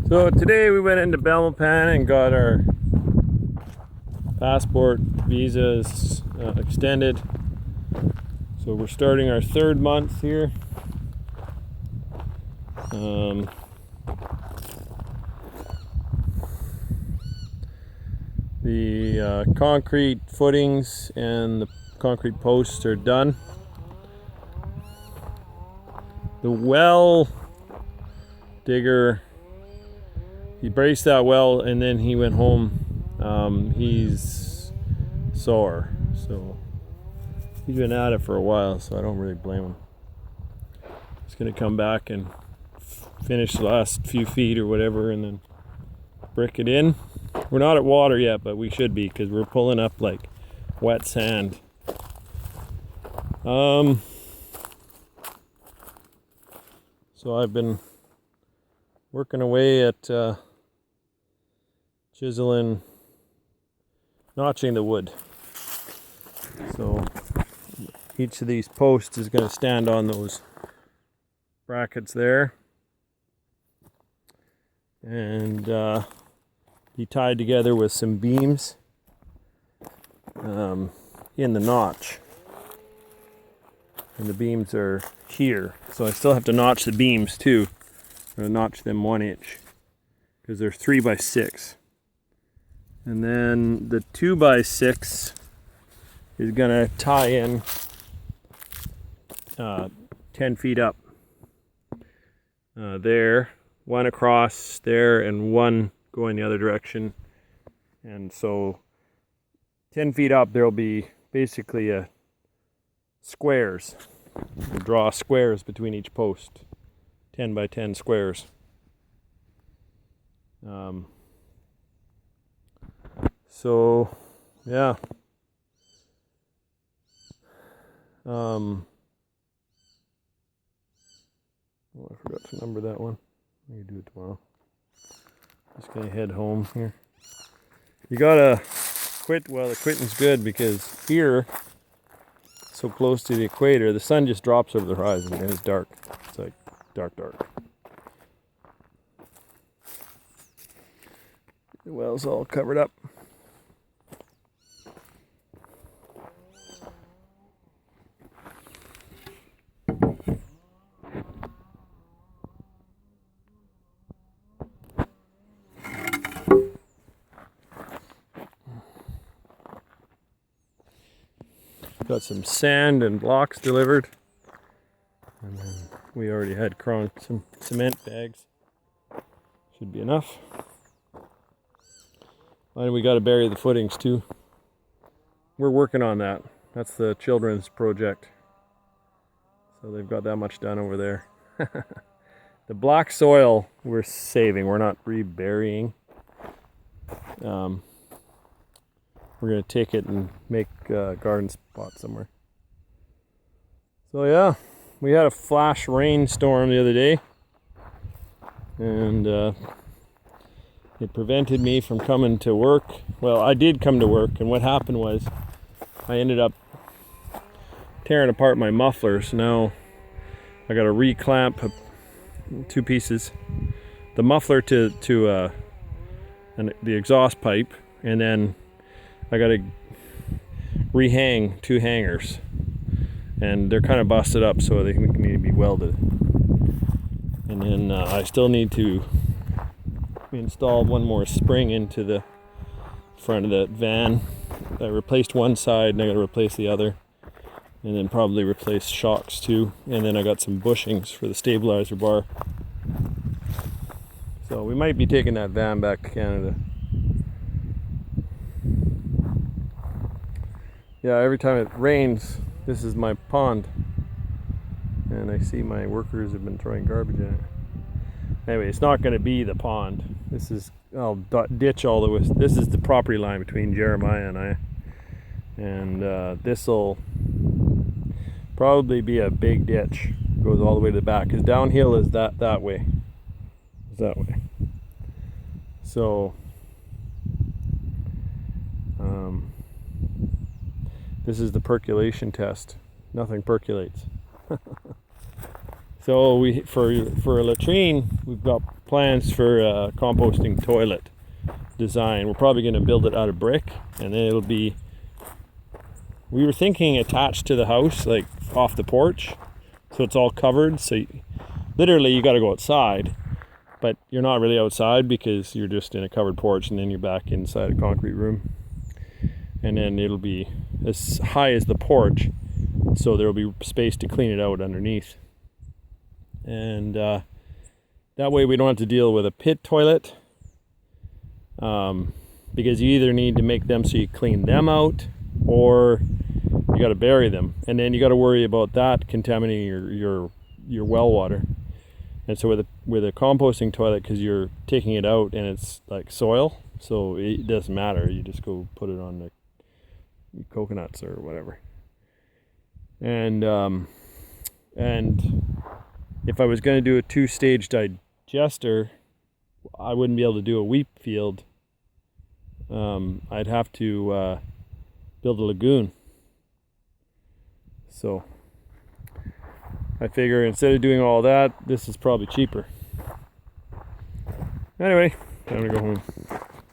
So today we went into Belmopan and got our passport visas extended. So we're starting our third month here. The concrete footings and the concrete posts are done. The well digger, he braced that well and then he went home. He's sore, so he's been at it for a while, so I don't really blame him. He's gonna come back and finish the last few feet or whatever and then brick it in. We're not at water yet, but we should be because we're pulling up like wet sand. So I've been working away at chiseling, notching the wood. So each of these posts is going to stand on those brackets there and be tied together with some beams in the notch. And the beams are here, so I still have to notch the beams too. I'm going to notch them 1 inch because they're 3 by 6. And then the 2 by 6 is going to tie in 10 feet up there, one across there and one going the other direction. And so 10 feet up there'll be basically squares. We'll draw squares between each post, 10 by 10 squares. So yeah. Oh, I forgot to number that one. Maybe do it tomorrow. Just gonna head home here. You gotta quit while the quitting's good, because here, so close to the equator, the sun just drops over the horizon and it's dark. It's like dark. The well's all covered up. Got some sand and blocks delivered, and then we already had some cement bags. Should be enough. And we got to bury the footings too. We're working on that. That's the children's project. So they've got that much done over there. The black soil we're saving. We're not reburying. We're going to take it and make a garden spot somewhere. So yeah, we had a flash rainstorm the other day. And it prevented me from coming to work. Well, I did come to work, and what happened was I ended up tearing apart my muffler. So now I got to reclamp 2 pieces. The muffler to the exhaust pipe, and then I got to rehang 2 hangers, and they're kind of busted up, so they need to be welded. And then I still need to install one more spring into the front of the van. I replaced one side, and I got to replace the other, and then probably replace shocks too. And then I got some bushings for the stabilizer bar. So we might be taking that van back to Canada. Yeah, every time it rains, this is my pond, and I see my workers have been throwing garbage in it. Anyway, it's not going to be the pond. I'll ditch all the way. This is the property line between Jeremiah and I, and this will probably be a big ditch. It goes all the way to the back, because downhill is that way. It's that way. So this is the percolation test. Nothing percolates. So for a latrine, we've got plans for a composting toilet design. We're probably going to build it out of brick, and then it'll be, we were thinking attached to the house, like off the porch, so it's all covered. So literally you got to go outside, but you're not really outside because you're just in a covered porch, and then you're back inside a concrete room. And then it'll be as high as the porch, so there'll be space to clean it out underneath. And that way we don't have to deal with a pit toilet, because you either need to make them so you clean them out, or you got to bury them, and then you got to worry about that contaminating your well water. And so with a composting toilet, because you're taking it out and it's like soil, so it doesn't matter. You just go put it on the coconuts or whatever. And if I was going to do a 2-stage digester, I wouldn't be able to do a wheat field. I'd have to build a lagoon. So I figure instead of doing all that, this is probably cheaper. Anyway, time to go home.